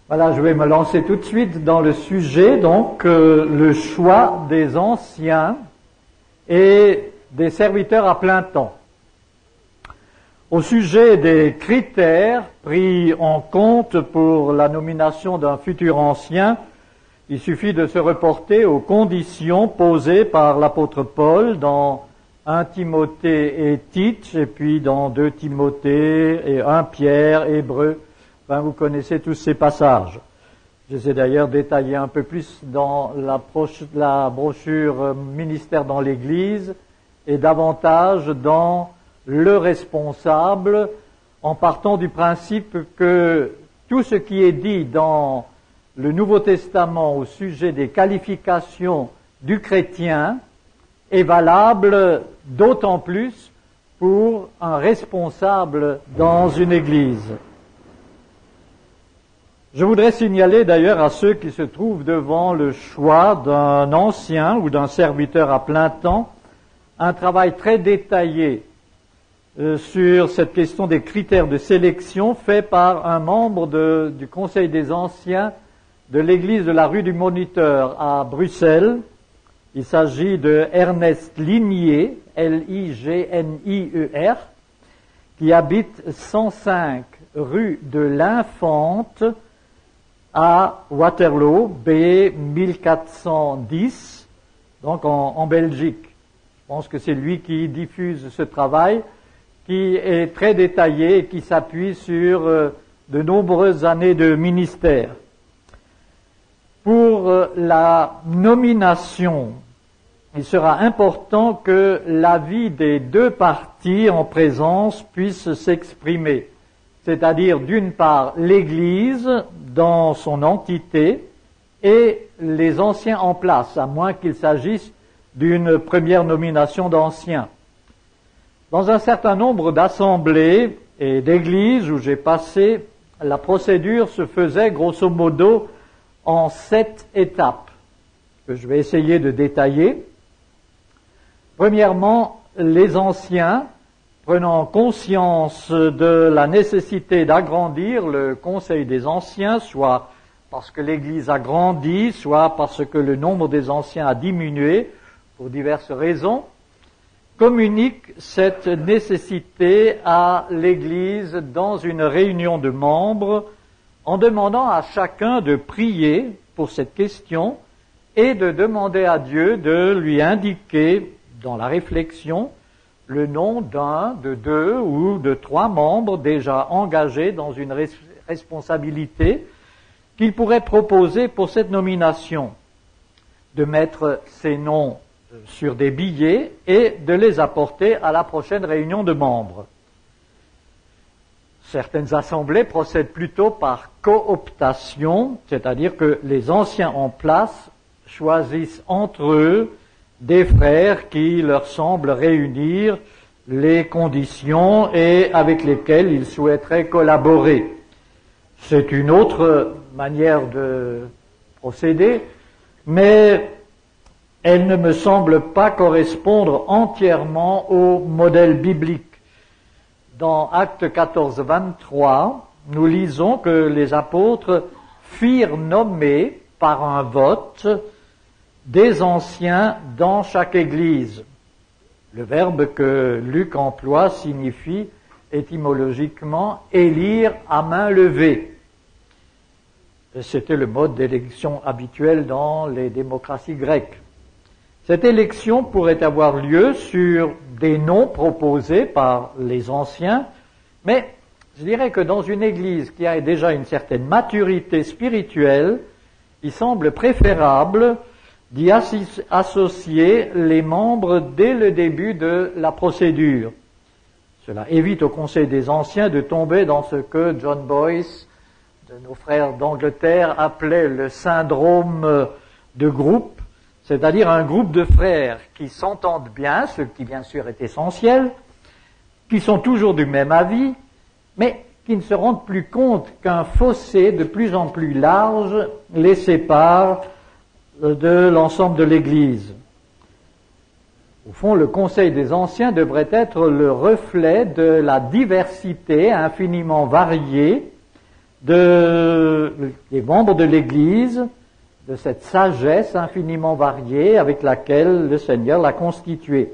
Voilà, je vais me lancer tout de suite dans le sujet, donc le choix des anciens et des serviteurs à plein temps. Au sujet des critères pris en compte pour la nomination d'un futur ancien, il suffit de se reporter aux conditions posées par l'apôtre Paul dans 1 Timothée et Tite, et puis dans 2 Timothée et 1 Pierre, Hébreux. Enfin, vous connaissez tous ces passages. Je les ai d'ailleurs détaillés un peu plus dans la brochure Ministère dans l'Église et davantage dans le responsable, en partant du principe que tout ce qui est dit dans le Nouveau Testament au sujet des qualifications du chrétien est valable d'autant plus pour un responsable dans une église. Je voudrais signaler d'ailleurs à ceux qui se trouvent devant le choix d'un ancien ou d'un serviteur à plein temps un travail très détaillé sur cette question des critères de sélection fait par un membre du Conseil des anciens de l'église de la rue du Moniteur à Bruxelles. Il s'agit de Ernest Lignier, L-I-G-N-I-E-R, qui habite 105 rue de l'Infante à Waterloo, B 1410, donc en Belgique. Je pense que c'est lui qui diffuse ce travail, qui est très détaillé et qui s'appuie sur de nombreuses années de ministère. Pour la nomination, il sera important que l'avis des deux parties en présence puisse s'exprimer, c'est-à-dire d'une part l'Église dans son entité et les anciens en place, à moins qu'il s'agisse d'une première nomination d'anciens. Dans un certain nombre d'assemblées et d'églises où j'ai passé, la procédure se faisait grosso modo en 7 étapes, que je vais essayer de détailler. Premièrement, les anciens, prenant conscience de la nécessité d'agrandir le Conseil des anciens, soit parce que l'Église a grandi, soit parce que le nombre des anciens a diminué, pour diverses raisons, communiquent cette nécessité à l'Église dans une réunion de membres en demandant à chacun de prier pour cette question et de demander à Dieu de lui indiquer dans la réflexion le nom d'un, de 2 ou de 3 membres déjà engagés dans une responsabilité qu'il pourrait proposer pour cette nomination, de mettre ces noms sur des billets et de les apporter à la prochaine réunion de membres. Certaines assemblées procèdent plutôt par cooptation, c'est-à-dire que les anciens en place choisissent entre eux des frères qui leur semblent réunir les conditions et avec lesquels ils souhaiteraient collaborer. C'est une autre manière de procéder, mais elle ne me semble pas correspondre entièrement au modèle biblique. Dans Actes 14, 23, nous lisons que les apôtres firent nommer par un vote des anciens dans chaque église. Le verbe que Luc emploie signifie étymologiquement élire à main levée. C'était le mode d'élection habituel dans les démocraties grecques. Cette élection pourrait avoir lieu sur des noms proposés par les anciens, mais je dirais que dans une église qui a déjà une certaine maturité spirituelle, il semble préférable d'y associer les membres dès le début de la procédure. Cela évite au Conseil des anciens de tomber dans ce que John Boyce, de nos frères d'Angleterre, appelait le syndrome de groupe, c'est-à-dire un groupe de frères qui s'entendent bien, ce qui bien sûr est essentiel, qui sont toujours du même avis, mais qui ne se rendent plus compte qu'un fossé de plus en plus large les sépare de l'ensemble de l'Église. Au fond, le Conseil des anciens devrait être le reflet de la diversité infiniment variée de les membres de l'Église de cette sagesse infiniment variée avec laquelle le Seigneur l'a constitué.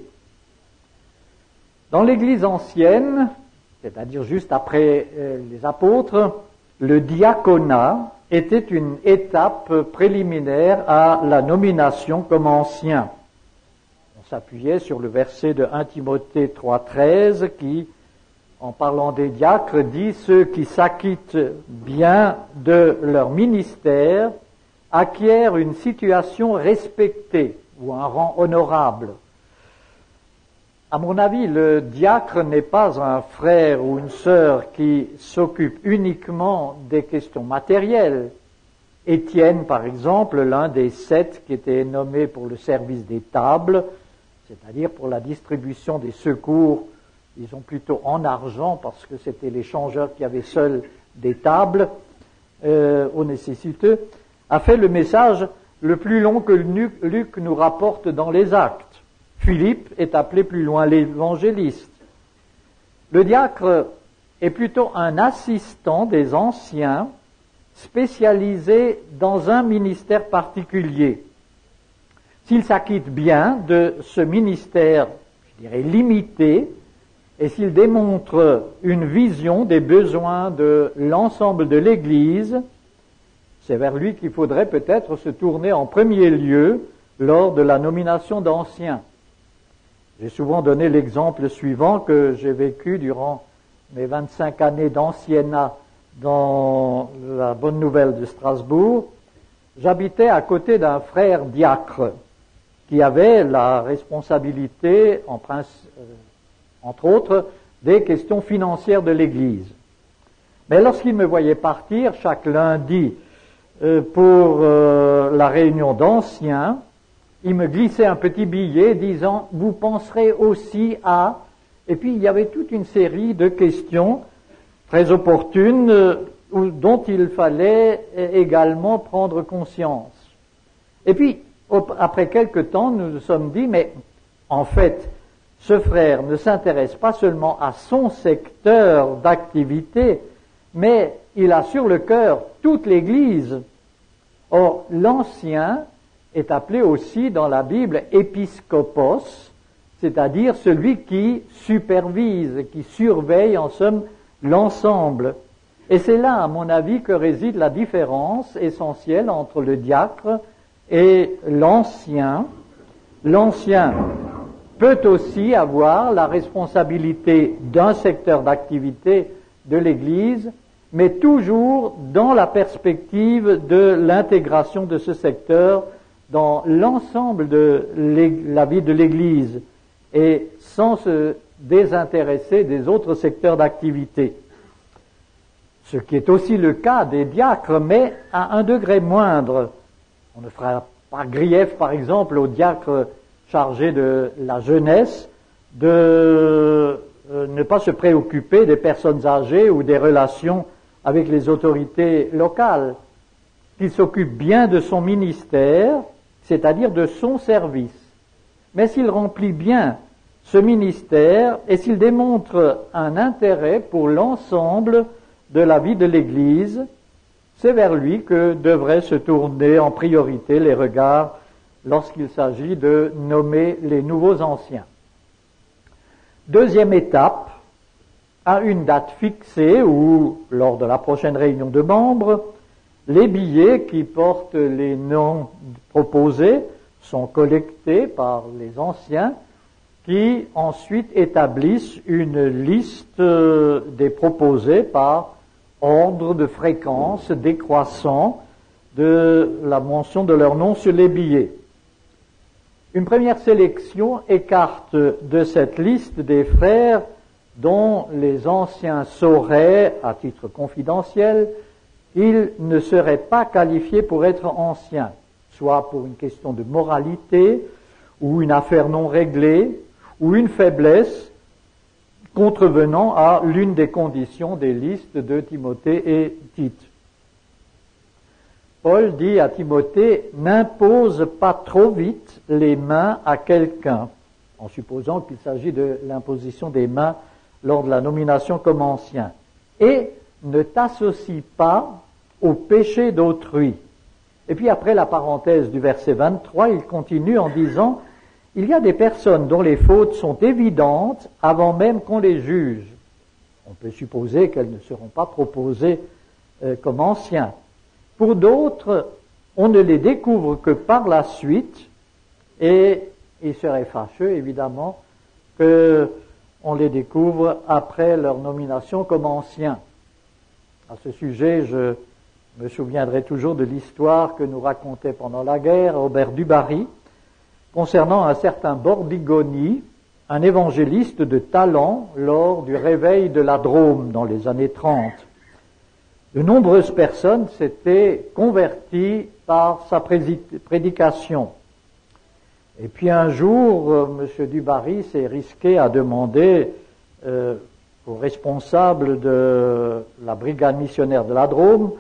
Dans l'Église ancienne, c'est-à-dire juste après les apôtres, le diaconat était une étape préliminaire à la nomination comme ancien. On s'appuyait sur le verset de 1 Timothée 3,13 qui, en parlant des diacres, dit « Ceux qui s'acquittent bien de leur ministère acquièrent une situation respectée ou un rang honorable. » À mon avis, le diacre n'est pas un frère ou une sœur qui s'occupe uniquement des questions matérielles. Étienne, par exemple, l'un des 7 qui était nommé pour le service des tables, c'est-à-dire pour la distribution des secours, disons plutôt en argent, parce que c'était les changeurs qui avaient seuls des tables aux nécessiteux, a fait le message le plus long que Luc nous rapporte dans les Actes. Philippe est appelé plus loin l'évangéliste. Le diacre est plutôt un assistant des anciens spécialisé dans un ministère particulier. S'il s'acquitte bien de ce ministère, je dirais limité, et s'il démontre une vision des besoins de l'ensemble de l'Église, c'est vers lui qu'il faudrait peut-être se tourner en premier lieu lors de la nomination d'anciens. J'ai souvent donné l'exemple suivant que j'ai vécu durant mes 25 années d'anciennat dans la Bonne Nouvelle de Strasbourg. J'habitais à côté d'un frère diacre qui avait la responsabilité, entre autres, des questions financières de l'Église. Mais lorsqu'il me voyait partir chaque lundi pour la réunion d'anciens, il me glissait un petit billet disant « Vous penserez aussi à… » Et puis il y avait toute une série de questions très opportunes dont il fallait également prendre conscience. Et puis, après quelque temps, nous nous sommes dit « Mais en fait, ce frère ne s'intéresse pas seulement à son secteur d'activité, mais il a sur le cœur toute l'Église. » Or, l'ancien est appelé aussi dans la Bible épiscopos, c'est-à-dire celui qui supervise, qui surveille en somme l'ensemble. Et c'est là, à mon avis, que réside la différence essentielle entre le diacre et l'ancien. L'ancien peut aussi avoir la responsabilité d'un secteur d'activité de l'Église, mais toujours dans la perspective de l'intégration de ce secteur dans l'ensemble de la vie de l'Église et sans se désintéresser des autres secteurs d'activité. Ce qui est aussi le cas des diacres, mais à un degré moindre. On ne fera pas grief, par exemple, aux diacres chargés de la jeunesse de ne pas se préoccuper des personnes âgées ou des relations avec les autorités locales. Qu'il s'occupe bien de son ministère, c'est-à-dire de son service. Mais s'il remplit bien ce ministère et s'il démontre un intérêt pour l'ensemble de la vie de l'Église, c'est vers lui que devraient se tourner en priorité les regards lorsqu'il s'agit de nommer les nouveaux anciens. Deuxième étape, à une date fixée ou lors de la prochaine réunion de membres, les billets qui portent les noms proposés sont collectés par les anciens qui ensuite établissent une liste des proposés par ordre de fréquence décroissant de la mention de leur nom sur les billets. Une première sélection écarte de cette liste des frères dont les anciens sauraient, à titre confidentiel, ils ne seraient pas qualifiés pour être anciens, soit pour une question de moralité, ou une affaire non réglée, ou une faiblesse contrevenant à l'une des conditions des listes de Timothée et Tite. Paul dit à Timothée, n'impose pas trop vite les mains à quelqu'un, en supposant qu'il s'agit de l'imposition des mains lors de la nomination comme ancien. Et ne t'associe pas au péché d'autrui. Et puis après la parenthèse du verset 23, il continue en disant « Il y a des personnes dont les fautes sont évidentes avant même qu'on les juge. » On peut supposer qu'elles ne seront pas proposées comme anciens. Pour d'autres, on ne les découvre que par la suite, et il serait fâcheux, évidemment, qu'on les découvre après leur nomination comme anciens. À ce sujet, je me souviendrai toujours de l'histoire que nous racontait pendant la guerre Robert Dubarry, concernant un certain Bordigoni, un évangéliste de talent lors du réveil de la Drôme dans les années 30. De nombreuses personnes s'étaient converties par sa prédication. Et puis un jour, M. Dubarry s'est risqué à demander au responsable de la brigade missionnaire de la Drôme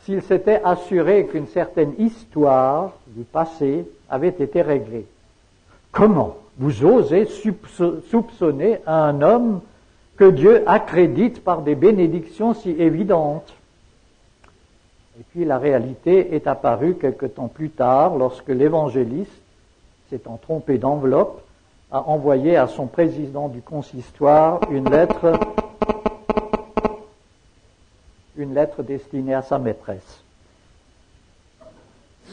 s'il s'était assuré qu'une certaine histoire du passé avait été réglée. Comment vous osez soupçonner un homme que Dieu accrédite par des bénédictions si évidentes? Et puis la réalité est apparue quelque temps plus tard, lorsque l'évangéliste, s'étant trompé d'enveloppe, a envoyé à son président du consistoire une lettre destinée à sa maîtresse.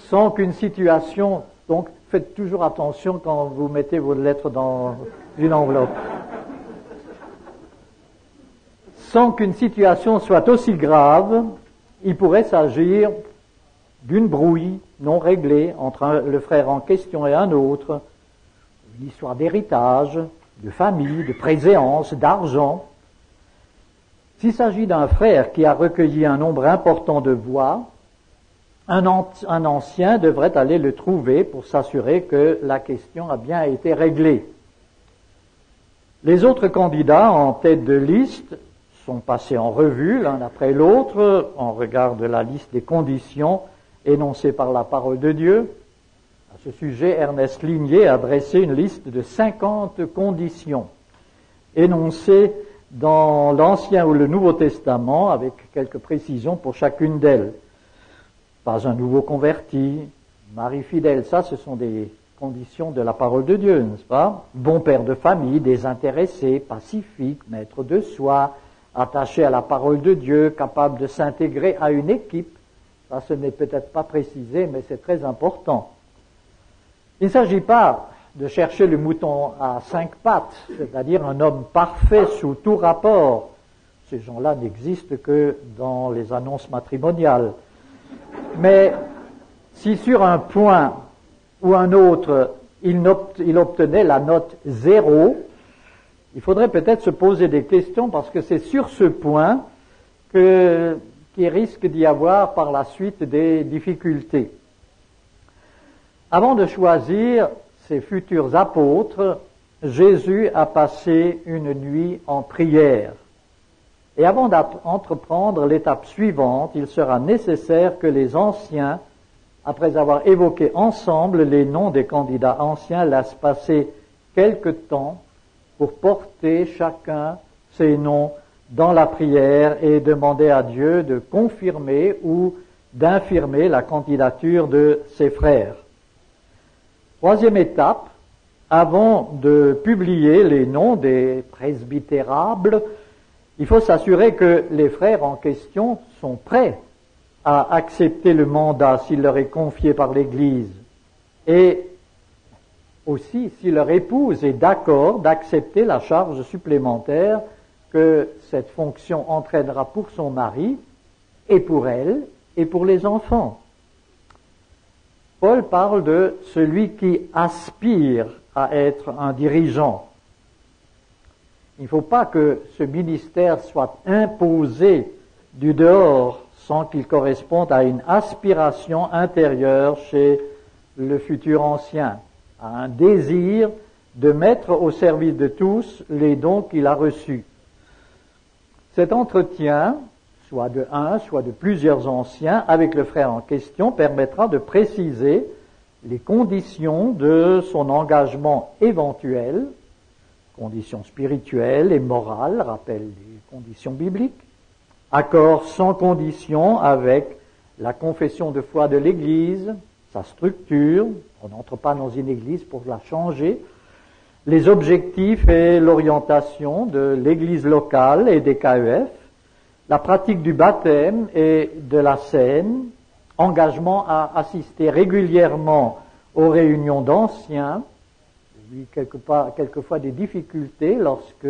Sans qu'une situation, donc faites toujours attention quand vous mettez vos lettres dans une enveloppe. Sans qu'une situation soit aussi grave, il pourrait s'agir d'une brouille non réglée entre le frère en question et un autre, une histoire d'héritage, de famille, de préséance, d'argent. S'il s'agit d'un frère qui a recueilli un nombre important de voix, un ancien devrait aller le trouver pour s'assurer que la question a bien été réglée. Les autres candidats en tête de liste sont passés en revue l'un après l'autre en regard de la liste des conditions énoncées par la parole de Dieu. À ce sujet, Ernest Lignier a dressé une liste de 50 conditions énoncées dans l'Ancien ou le Nouveau Testament avec quelques précisions pour chacune d'elles. Pas un nouveau converti, mari fidèle, ça ce sont des conditions de la parole de Dieu, n'est-ce pas? Bon père de famille, désintéressé, pacifique, maître de soi, attaché à la parole de Dieu, capable de s'intégrer à une équipe. Ça, ce n'est peut-être pas précisé, mais c'est très important. Il ne s'agit pas de chercher le mouton à 5 pattes, c'est-à-dire un homme parfait sous tout rapport. Ces gens-là n'existent que dans les annonces matrimoniales. Mais si sur un point ou un autre, il obtenait la note 0, il faudrait peut-être se poser des questions parce que c'est sur ce point qu'il risque d'y avoir par la suite des difficultés. Avant de choisir ses futurs apôtres, Jésus a passé une nuit en prière. Et avant d'entreprendre l'étape suivante, il sera nécessaire que les anciens, après avoir évoqué ensemble les noms des candidats anciens, laissent passer quelque temps pour porter chacun ses noms dans la prière et demander à Dieu de confirmer ou d'infirmer la candidature de ses frères. Troisième étape, avant de publier les noms des presbytérables, il faut s'assurer que les frères en question sont prêts à accepter le mandat s'il leur est confié par l'Église et aussi si leur épouse est d'accord d'accepter la charge supplémentaire que cette fonction entraînera pour son mari et pour elle et pour les enfants. Paul parle de celui qui aspire à être un dirigeant. Il ne faut pas que ce ministère soit imposé du dehors sans qu'il corresponde à une aspiration intérieure chez le futur ancien, à un désir de mettre au service de tous les dons qu'il a reçus. Cet entretien, soit de un, soit de plusieurs anciens, avec le frère en question, permettra de préciser les conditions de son engagement éventuel, conditions spirituelles et morales, rappel des conditions bibliques, Accord sans condition avec la confession de foi de l'Église, sa structure, on n'entre pas dans une Église pour la changer, les objectifs et l'orientation de l'Église locale et des KEF, la pratique du baptême et de la scène, engagement à assister régulièrement aux réunions d'anciens, quelquefois des difficultés lorsque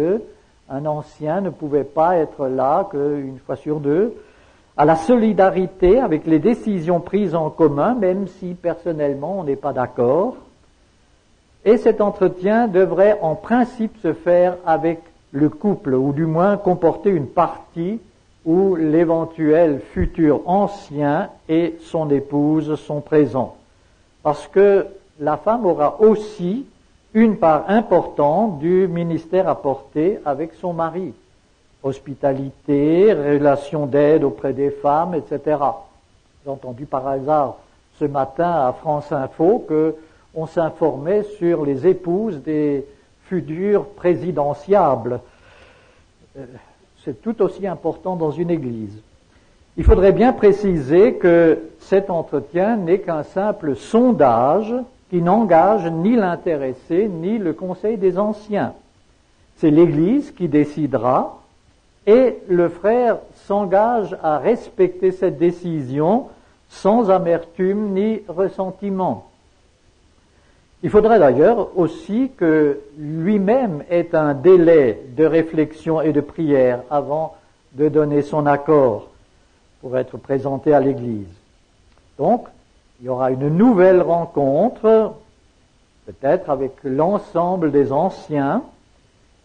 un ancien ne pouvait pas être là qu'une fois sur deux, à la solidarité avec les décisions prises en commun, même si personnellement on n'est pas d'accord. Et cet entretien devrait en principe se faire avec le couple, ou du moins comporter une partie où l'éventuel futur ancien et son épouse sont présents. Parce que la femme aura aussi une part importante du ministère à porter avec son mari. Hospitalité, relations d'aide auprès des femmes, etc. J'ai entendu par hasard ce matin à France Info qu'on s'informait sur les épouses des futurs présidentiables. C'est tout aussi important dans une église. Il faudrait bien préciser que cet entretien n'est qu'un simple sondage qui n'engage ni l'intéressé ni le conseil des anciens. C'est l'Église qui décidera et le frère s'engage à respecter cette décision sans amertume ni ressentiment. Il faudrait d'ailleurs aussi que lui-même ait un délai de réflexion et de prière avant de donner son accord pour être présenté à l'Église. Donc, il y aura une nouvelle rencontre, peut-être avec l'ensemble des anciens,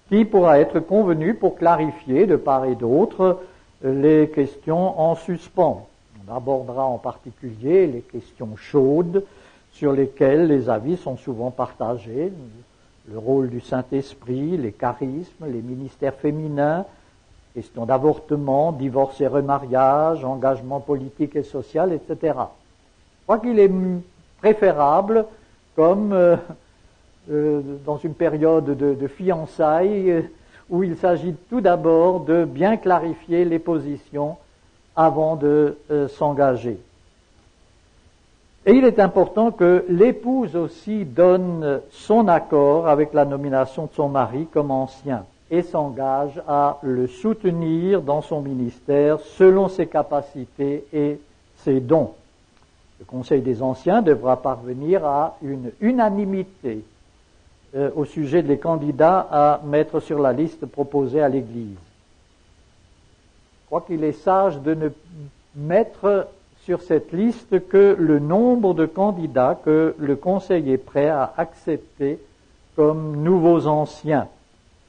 qui pourra être convenue pour clarifier de part et d'autre les questions en suspens. On abordera en particulier les questions chaudes sur lesquelles les avis sont souvent partagés, le rôle du Saint-Esprit, les charismes, les ministères féminins, questions d'avortement, divorce et remariage, engagement politique et social, etc. Je crois qu'il est préférable, comme dans une période de fiançailles, où il s'agit tout d'abord de bien clarifier les positions avant de s'engager. Et il est important que l'épouse aussi donne son accord avec la nomination de son mari comme ancien et s'engage à le soutenir dans son ministère selon ses capacités et ses dons. Le Conseil des anciens devra parvenir à une unanimité au sujet des candidats à mettre sur la liste proposée à l'Église. Je crois qu'il est sage de ne mettre sur cette liste que le nombre de candidats que le Conseil est prêt à accepter comme nouveaux anciens,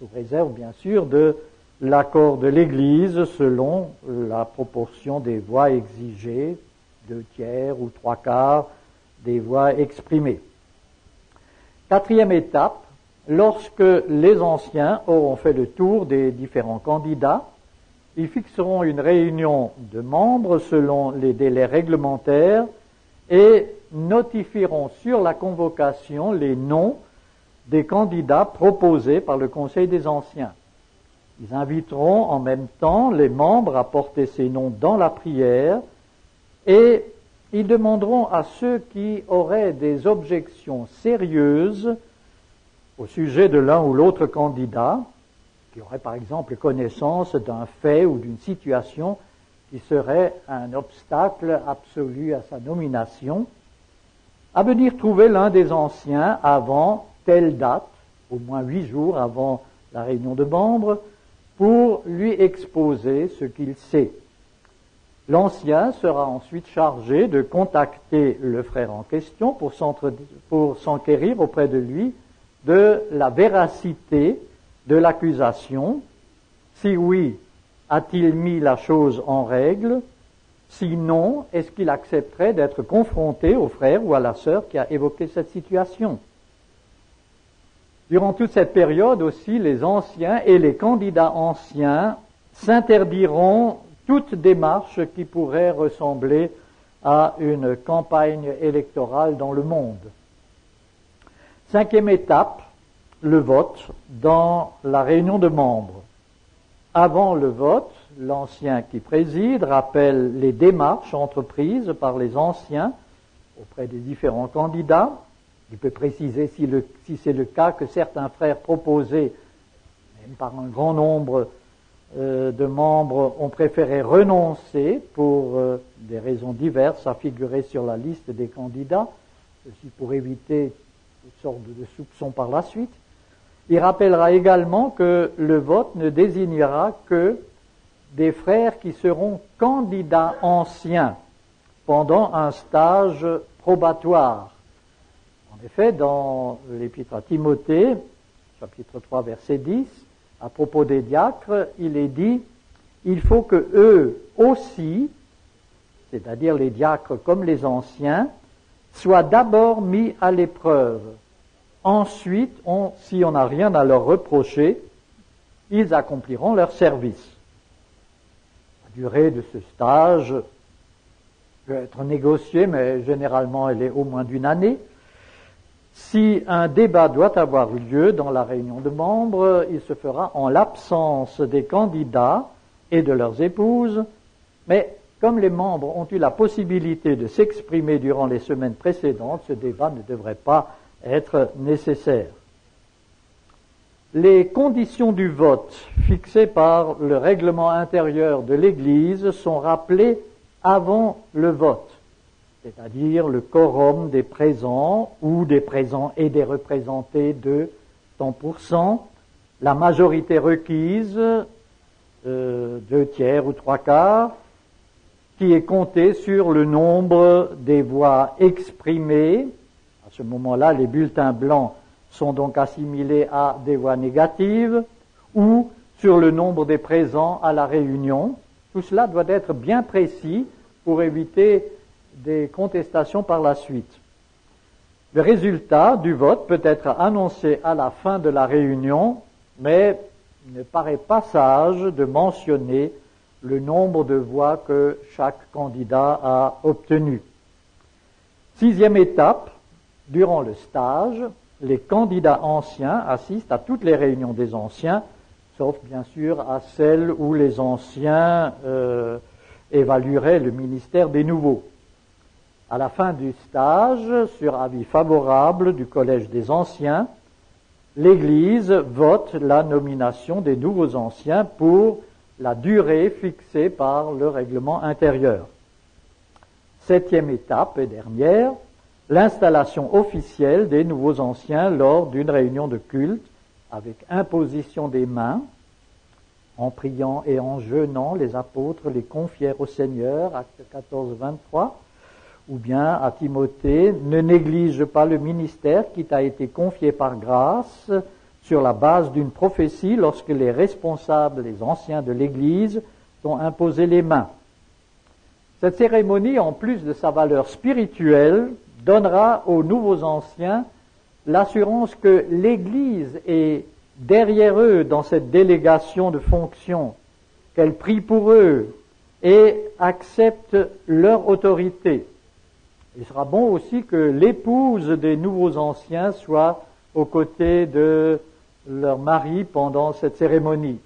sous réserve bien sûr de l'accord de l'Église selon la proportion des voix exigées, 2/3 ou 3/4 des voix exprimées. Quatrième étape, lorsque les anciens auront fait le tour des différents candidats, ils fixeront une réunion de membres selon les délais réglementaires et notifieront sur la convocation les noms des candidats proposés par le Conseil des anciens. Ils inviteront en même temps les membres à porter ces noms dans la prière et ils demanderont à ceux qui auraient des objections sérieuses au sujet de l'un ou l'autre candidat, qui aurait par exemple connaissance d'un fait ou d'une situation qui serait un obstacle absolu à sa nomination, à venir trouver l'un des anciens avant telle date, au moins 8 jours avant la réunion de membres, pour lui exposer ce qu'il sait. L'ancien sera ensuite chargé de contacter le frère en question pour s'enquérir auprès de lui de la véracité de l'accusation. Si oui, a-t-il mis la chose en règle? Sinon, est-ce qu'il accepterait d'être confronté au frère ou à la sœur qui a évoqué cette situation? Durant toute cette période aussi, les anciens et les candidats anciens s'interdiront toute démarche qui pourrait ressembler à une campagne électorale dans le monde. Cinquième étape, le vote dans la réunion de membres. Avant le vote, l'ancien qui préside, rappelle les démarches entreprises par les anciens auprès des différents candidats. Il peut préciser si c'est le cas que certains frères proposés, même par un grand nombre de membres, ont préféré renoncer pour des raisons diverses à figurer sur la liste des candidats, ceci pour éviter toutes sortes de soupçons par la suite. Il rappellera également que le vote ne désignera que des frères qui seront candidats anciens pendant un stage probatoire. En effet, dans l'Épître à Timothée, chapitre 3, verset 10, à propos des diacres, il est dit « Il faut que eux aussi, c'est-à-dire les diacres comme les anciens, soient d'abord mis à l'épreuve. Ensuite, si on n'a rien à leur reprocher, ils accompliront leur service. » La durée de ce stage peut être négociée, mais généralement elle est au moins d'une année. Si un débat doit avoir lieu dans la réunion de membres, il se fera en l'absence des candidats et de leurs épouses, mais comme les membres ont eu la possibilité de s'exprimer durant les semaines précédentes, ce débat ne devrait pas être nécessaire. Les conditions du vote fixées par le règlement intérieur de l'Église sont rappelées avant le vote, c'est-à-dire le quorum des présents ou des présents et des représentés de 100%, la majorité requise, 2/3 ou 3/4, qui est comptée sur le nombre des voix exprimées. À ce moment-là, les bulletins blancs sont donc assimilés à des voix négatives, ou sur le nombre des présents à la réunion. Tout cela doit être bien précis pour éviter des contestations par la suite. Le résultat du vote peut être annoncé à la fin de la réunion, mais il ne paraît pas sage de mentionner le nombre de voix que chaque candidat a obtenu. 6e étape, durant le stage, les candidats anciens assistent à toutes les réunions des anciens, sauf bien sûr à celles où les anciens évalueraient le ministère des nouveaux. À la fin du stage, sur avis favorable du collège des anciens, l'Église vote la nomination des nouveaux anciens pour la durée fixée par le règlement intérieur. 7e étape et dernière, l'installation officielle des nouveaux anciens lors d'une réunion de culte avec imposition des mains. En priant et en jeûnant, les apôtres les confièrent au Seigneur, acte 14, 23. Ou bien à Timothée, ne néglige pas le ministère qui t'a été confié par grâce sur la base d'une prophétie lorsque les responsables, les anciens de l'Église, t'ont imposé les mains. Cette cérémonie, en plus de sa valeur spirituelle, donnera aux nouveaux anciens l'assurance que l'Église est derrière eux dans cette délégation de fonctions, qu'elle prie pour eux et accepte leur autorité. Il sera bon aussi que l'épouse des nouveaux anciens soit aux côtés de leur mari pendant cette cérémonie.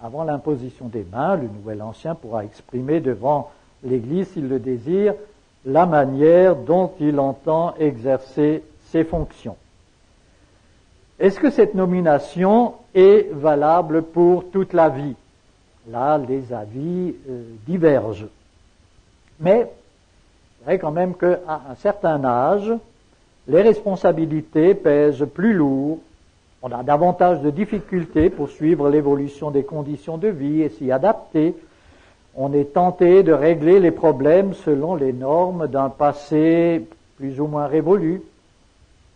Avant l'imposition des mains, le nouvel ancien pourra exprimer devant l'Église, s'il le désire, la manière dont il entend exercer ses fonctions. Est-ce que cette nomination est valable pour toute la vie? Là, les avis divergent. Mais c'est vrai quand même qu'à un certain âge, les responsabilités pèsent plus lourd, on a davantage de difficultés pour suivre l'évolution des conditions de vie et s'y adapter. On est tenté de régler les problèmes selon les normes d'un passé plus ou moins révolu.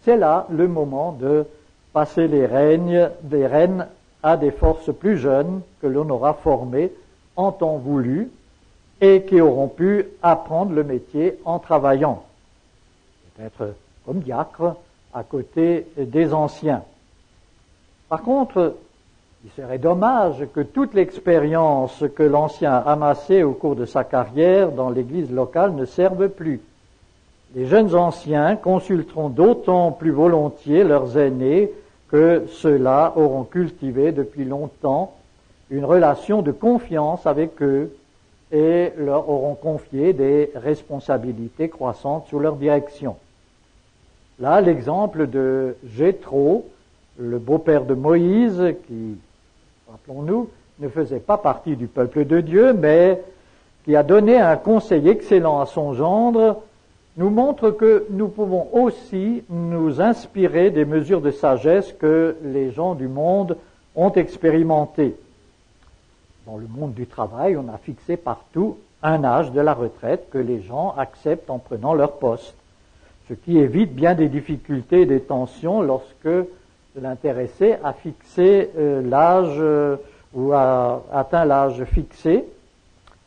C'est là le moment de passer les rênes à des forces plus jeunes que l'on aura formées en temps voulu et qui auront pu apprendre le métier en travaillant. Peut-être comme diacre à côté des anciens. Par contre, il serait dommage que toute l'expérience que l'ancien a amassée au cours de sa carrière dans l'église locale ne serve plus. Les jeunes anciens consulteront d'autant plus volontiers leurs aînés que ceux-là auront cultivé depuis longtemps une relation de confiance avec eux et leur auront confié des responsabilités croissantes sous leur direction. Là, l'exemple de Jéthro, le beau-père de Moïse, qui, rappelons-nous, ne faisait pas partie du peuple de Dieu, mais qui a donné un conseil excellent à son gendre, nous montre que nous pouvons aussi nous inspirer des mesures de sagesse que les gens du monde ont expérimentées. Dans le monde du travail, on a fixé partout un âge de la retraite que les gens acceptent en prenant leur poste, ce qui évite bien des difficultés et des tensions lorsque l'intéressé a fixé l'âge ou a atteint l'âge fixé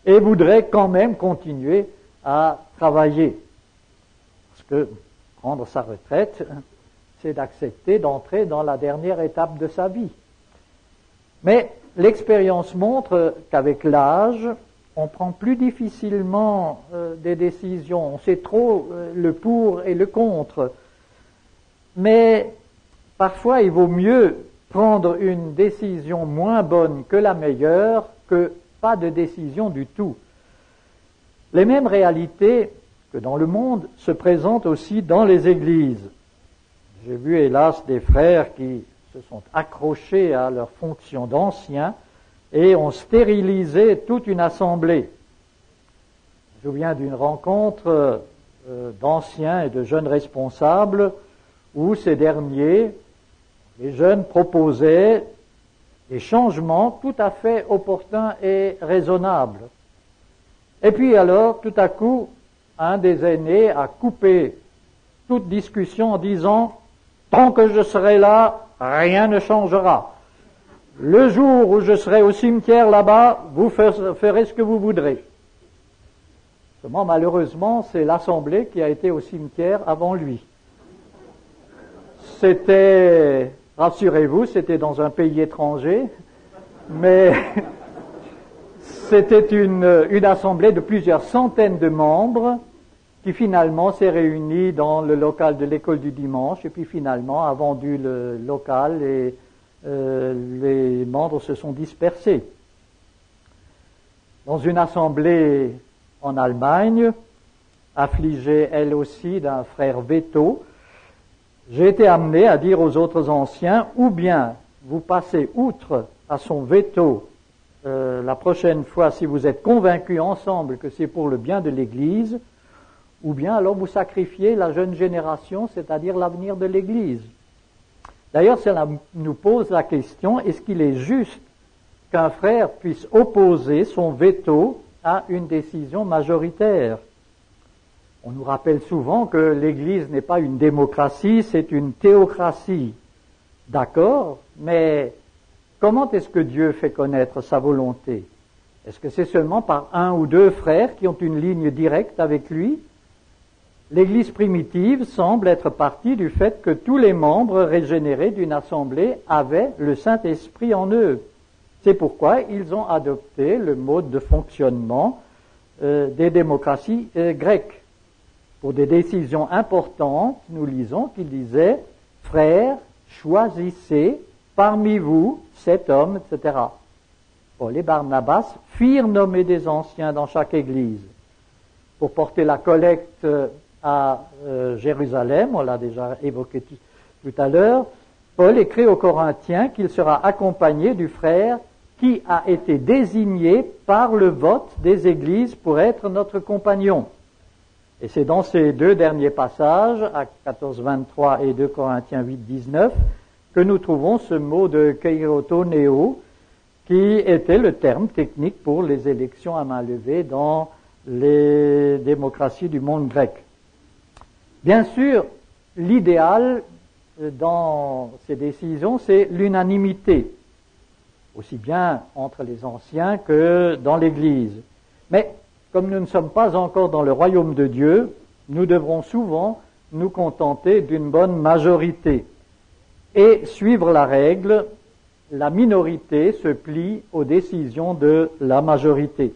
et voudrait quand même continuer à travailler. Parce que prendre sa retraite, c'est d'accepter d'entrer dans la dernière étape de sa vie. Mais l'expérience montre qu'avec l'âge, on prend plus difficilement des décisions. On sait trop le pour et le contre. Mais parfois, il vaut mieux prendre une décision moins bonne que la meilleure que pas de décision du tout. Les mêmes réalités que dans le monde se présentent aussi dans les églises. J'ai vu hélas des frères qui se sont accrochés à leur fonction d'anciens et ont stérilisé toute une assemblée. Je me souviens d'une rencontre d'anciens et de jeunes responsables où ces derniers, les jeunes, proposaient des changements tout à fait opportuns et raisonnables. Et puis alors, tout à coup, un des aînés a coupé toute discussion en disant « Tant que je serai là, rien ne changera. Le jour où je serai au cimetière là-bas, vous ferez ce que vous voudrez. » Seulement, malheureusement, c'est l'Assemblée qui a été au cimetière avant lui. C'était, rassurez-vous, c'était dans un pays étranger, mais c'était une assemblée de plusieurs centaines de membres qui finalement s'est réunie dans le local de l'école du dimanche et puis finalement a vendu le local et les membres se sont dispersés. Dans une assemblée en Allemagne, affligée elle aussi d'un frère veto, j'ai été amené à dire aux autres anciens, ou bien vous passez outre à son veto la prochaine fois si vous êtes convaincus ensemble que c'est pour le bien de l'Église, ou bien alors vous sacrifiez la jeune génération, c'est-à-dire l'avenir de l'Église. D'ailleurs, cela nous pose la question, est-ce qu'il est juste qu'un frère puisse opposer son veto à une décision majoritaire? On nous rappelle souvent que l'Église n'est pas une démocratie, c'est une théocratie. D'accord, mais comment est-ce que Dieu fait connaître sa volonté? Est-ce que c'est seulement par un ou deux frères qui ont une ligne directe avec lui? L'Église primitive semble être partie du fait que tous les membres régénérés d'une assemblée avaient le Saint-Esprit en eux. C'est pourquoi ils ont adopté le mode de fonctionnement des démocraties grecques. Pour des décisions importantes, nous lisons qu'il disait « Frères, choisissez parmi vous cet homme, etc. » Paul et Barnabas firent nommer des anciens dans chaque église. Pour porter la collecte à Jérusalem, on l'a déjà évoqué tout à l'heure, Paul écrit aux Corinthiens qu'il sera accompagné du frère qui a été désigné par le vote des églises pour être notre compagnon. Et c'est dans ces deux derniers passages, Actes 14, 23 et 2 Corinthiens 8, 19, que nous trouvons ce mot de kairotoneo, qui était le terme technique pour les élections à main levée dans les démocraties du monde grec. Bien sûr, l'idéal dans ces décisions, c'est l'unanimité, aussi bien entre les anciens que dans l'Église. Mais comme nous ne sommes pas encore dans le royaume de Dieu, nous devrons souvent nous contenter d'une bonne majorité et suivre la règle, la minorité se plie aux décisions de la majorité.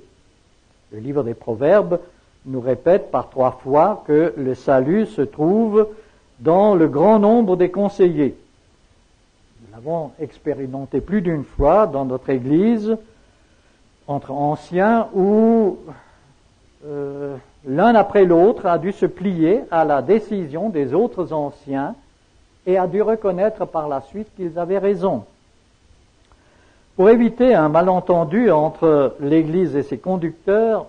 Le livre des Proverbes nous répète par 3 fois que le salut se trouve dans le grand nombre des conseillers. Nous l'avons expérimenté plus d'une fois dans notre Église, entre anciens, où l'un après l'autre a dû se plier à la décision des autres anciens et a dû reconnaître par la suite qu'ils avaient raison. Pour éviter un malentendu entre l'Église et ses conducteurs,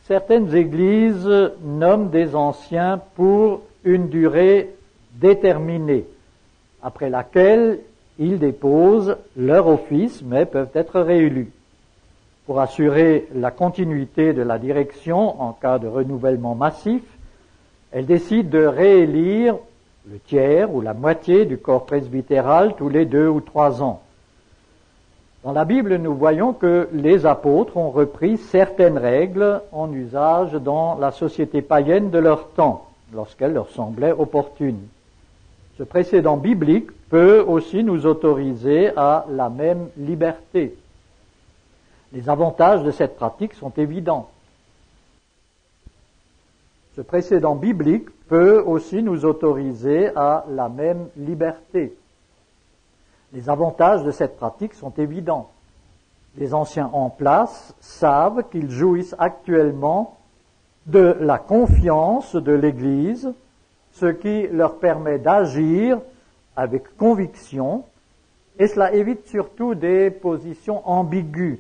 certaines églises nomment des anciens pour une durée déterminée, après laquelle ils déposent leur office, mais peuvent être réélus. Pour assurer la continuité de la direction en cas de renouvellement massif, elles décident de réélire le tiers ou la moitié du corps presbytéral tous les 2 ou 3 ans. Dans la Bible, nous voyons que les apôtres ont repris certaines règles en usage dans la société païenne de leur temps, lorsqu'elles leur semblaient opportunes. Ce précédent biblique peut aussi nous autoriser à la même liberté. Les avantages de cette pratique sont évidents. Ce précédent biblique peut aussi nous autoriser à la même liberté. Les avantages de cette pratique sont évidents. Les anciens en place savent qu'ils jouissent actuellement de la confiance de l'Église, ce qui leur permet d'agir avec conviction, et cela évite surtout des positions ambiguës,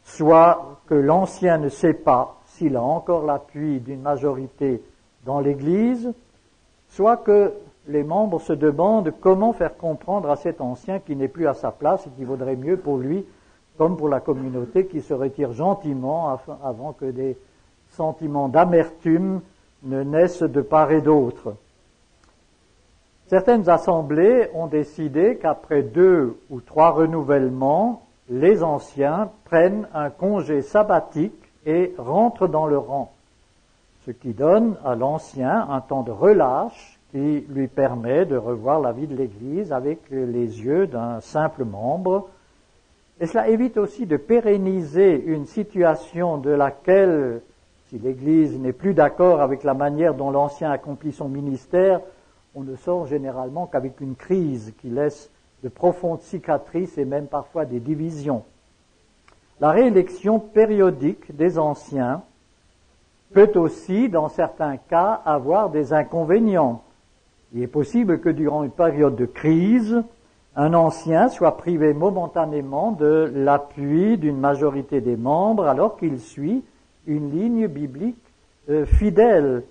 soit que l'ancien ne sait pas s'il a encore l'appui d'une majorité dans l'Église, soit que les membres se demandent comment faire comprendre à cet ancien qui n'est plus à sa place et qu'il vaudrait mieux pour lui, comme pour la communauté, qui se retire gentiment avant que des sentiments d'amertume ne naissent de part et d'autre. Certaines assemblées ont décidé qu'après 2 ou 3 renouvellements, les anciens prennent un congé sabbatique et rentrent dans le rang, ce qui donne à l'ancien un temps de relâche qui lui permet de revoir la vie de l'Église avec les yeux d'un simple membre. Et cela évite aussi de pérenniser une situation de laquelle, si l'Église n'est plus d'accord avec la manière dont l'ancien accomplit son ministère, on ne sort généralement qu'avec une crise qui laisse de profondes cicatrices et même parfois des divisions. La réélection périodique des anciens peut aussi, dans certains cas, avoir des inconvénients. Il est possible que durant une période de crise, un ancien soit privé momentanément de l'appui d'une majorité des membres alors qu'il suit une ligne biblique fidèle.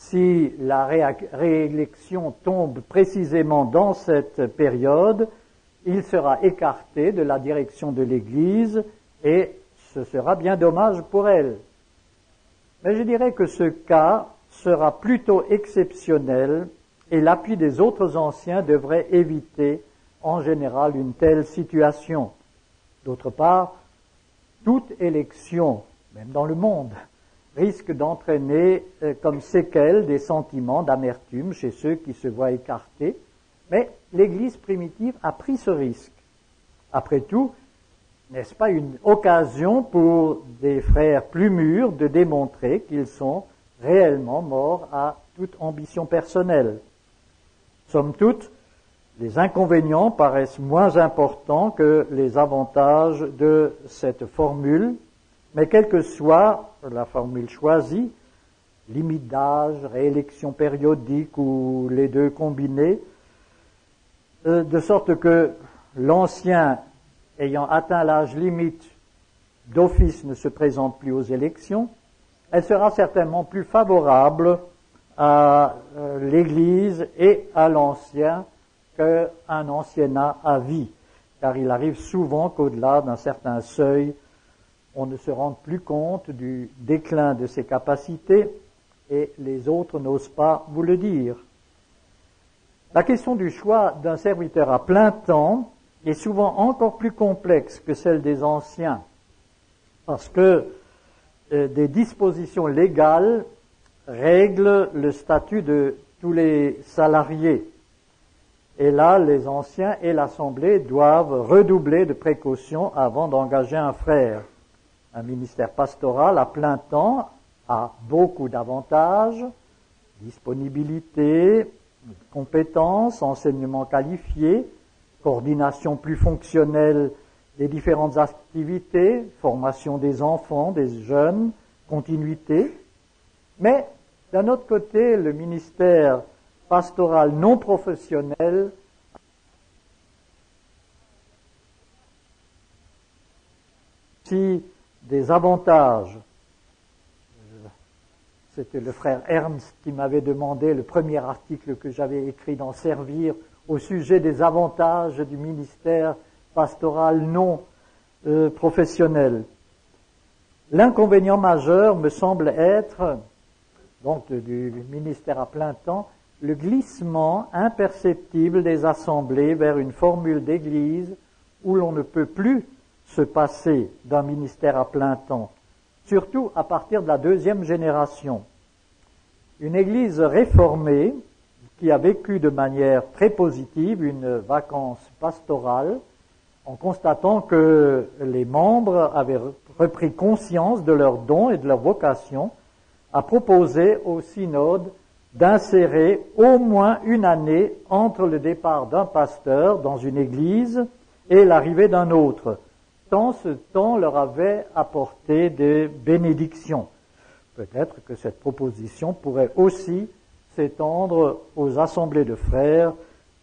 Si la réélection tombe précisément dans cette période, il sera écarté de la direction de l'Église et ce sera bien dommage pour elle. Mais je dirais que ce cas sera plutôt exceptionnel et l'appui des autres anciens devrait éviter en général une telle situation. D'autre part, toute élection, même dans le monde, risque d'entraîner comme séquelle des sentiments d'amertume chez ceux qui se voient écartés, mais l'Église primitive a pris ce risque. Après tout, n'est-ce pas une occasion pour des frères plus mûrs de démontrer qu'ils sont réellement morts à toute ambition personnelle? Somme toute, les inconvénients paraissent moins importants que les avantages de cette formule, mais quelle que soit la formule choisie, limite d'âge, réélection périodique ou les deux combinés, de sorte que l'ancien ayant atteint l'âge limite d'office ne se présente plus aux élections, elle sera certainement plus favorable à l'Église et à l'ancien qu'un anciennat à vie, car il arrive souvent qu'au-delà d'un certain seuil, on ne se rende plus compte du déclin de ses capacités et les autres n'osent pas vous le dire. La question du choix d'un serviteur à plein temps est souvent encore plus complexe que celle des anciens, parce que des dispositions légales règlent le statut de tous les salariés. Et là, les anciens et l'Assemblée doivent redoubler de précautions avant d'engager un frère. Un ministère pastoral à plein temps a beaucoup d'avantages, disponibilité, compétences, enseignement qualifié, coordination plus fonctionnelle des différentes activités, formation des enfants, des jeunes, continuité. Mais d'un autre côté, le ministère pastoral non professionnel aussi des avantages. C'était le frère Ernst qui m'avait demandé le premier article que j'avais écrit dans Servir au sujet des avantages du ministère pastoral non professionnel. L'inconvénient majeur me semble être, donc du ministère à plein temps, le glissement imperceptible des assemblées vers une formule d'église où l'on ne peut plus se passer d'un ministère à plein temps, surtout à partir de la deuxième génération. Une église réformée qui a vécu de manière très positive une vacance pastorale en constatant que les membres avaient repris conscience de leurs dons et de leur vocation, a proposé au synode d'insérer au moins une année entre le départ d'un pasteur dans une église et l'arrivée d'un autre, tant ce temps leur avait apporté des bénédictions. Peut-être que cette proposition pourrait aussi s'étendre aux assemblées de frères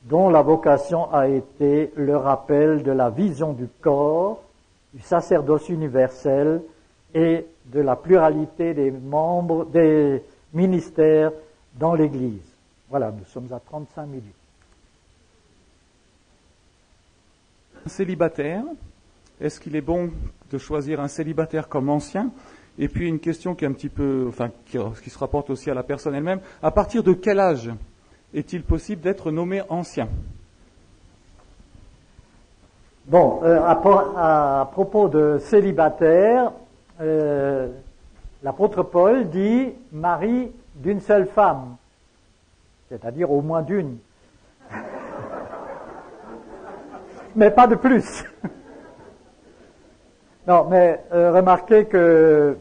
dont la vocation a été le rappel de la vision du corps, du sacerdoce universel et de la pluralité des membres, des ministères dans l'Église. Voilà, nous sommes à 35 minutes. Célibataire, est-ce qu'il est bon de choisir un célibataire comme ancien ? Et puis une question qui est un petit peu, qui se rapporte aussi à la personne elle-même. À partir de quel âge est-il possible d'être nommé ancien ? Bon, à propos de célibataire, l'apôtre Paul dit mari d'une seule femme, c'est-à-dire au moins d'une. Mais pas de plus. Non, mais remarquez que